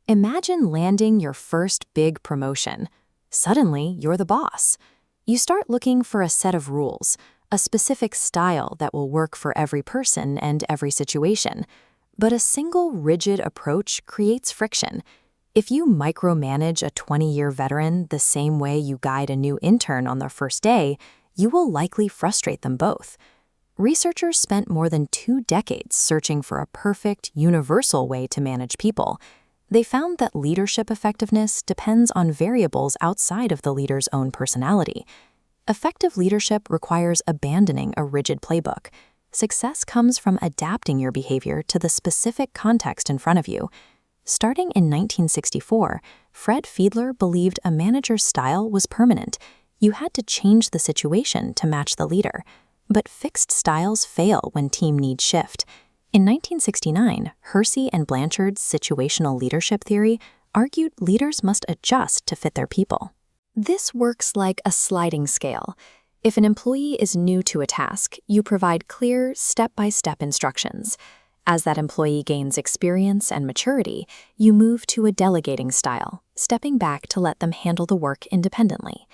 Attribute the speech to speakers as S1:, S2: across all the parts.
S1: Imagine landing your first big promotion. Suddenly, you're the boss. You start looking for a set of rules, a specific style that will work for every person and every situation. But a single rigid approach creates friction. If you micromanage a 20-year veteran the same way you guide a new intern on their first day, you will likely frustrate them both. Researchers spent more than 2 decades searching for a perfect, universal way to manage people. They found that leadership effectiveness depends on variables outside of the leader's own personality. Effective leadership requires abandoning a rigid playbook. Success comes from adapting your behavior to the specific context in front of you. Starting in 1964, Fred Fiedler believed a manager's style was permanent. You had to change the situation to match the leader. But fixed styles fail when team needs shift. In 1969, Hersey and Blanchard's Situational Leadership Theory argued leaders must adjust to fit their people. This works like a sliding scale. If an employee is new to a task, you provide clear, step-by-step instructions. As that employee gains experience and maturity, you move to a delegating style, stepping back to let them handle the work independently.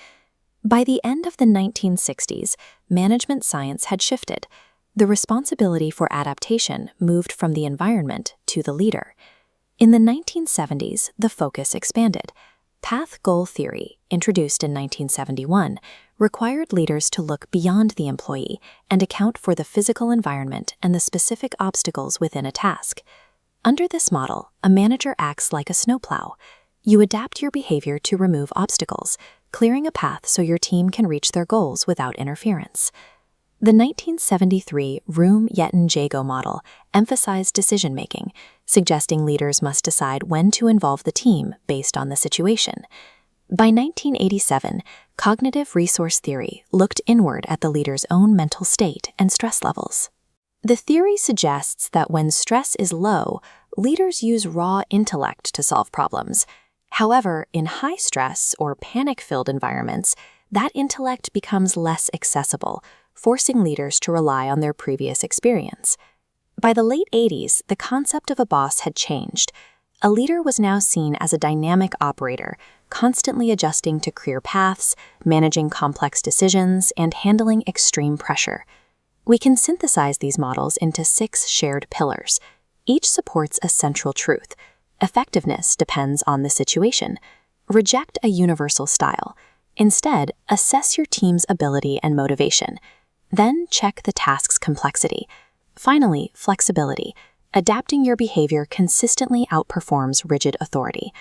S1: By the end of the 1960s, management science had shifted. The responsibility for adaptation moved from the environment to the leader. In the 1970s, the focus expanded. Path-goal theory, introduced in 1971, required leaders to look beyond the employee and account for the physical environment and the specific obstacles within a task. Under this model, a manager acts like a snowplow. You adapt your behavior to remove obstacles, clearing a path so your team can reach their goals without interference. The 1973 Room-Yetton-Jago model emphasized decision-making, suggesting leaders must decide when to involve the team based on the situation. By 1987, cognitive resource theory looked inward at the leader's own mental state and stress levels. The theory suggests that when stress is low, leaders use raw intellect to solve problems. However, in high-stress or panic-filled environments, that intellect becomes less accessible, forcing leaders to rely on their previous experience. By the late 80s, the concept of a boss had changed. A leader was now seen as a dynamic operator, constantly adjusting to career paths, managing complex decisions, and handling extreme pressure. We can synthesize these models into 6 shared pillars. Each supports a central truth. Effectiveness depends on the situation. Reject a universal style. Instead, assess your team's ability and motivation. Then check the task's complexity. Finally, flexibility. Adapting your behavior consistently outperforms rigid authority.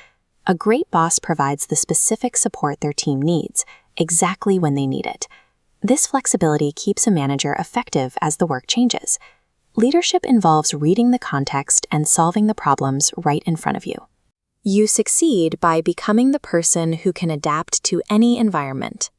S1: A great boss provides the specific support their team needs, exactly when they need it. This flexibility keeps a manager effective as the work changes. Leadership involves reading the context and solving the problems right in front of you. You succeed by becoming the person who can adapt to any environment.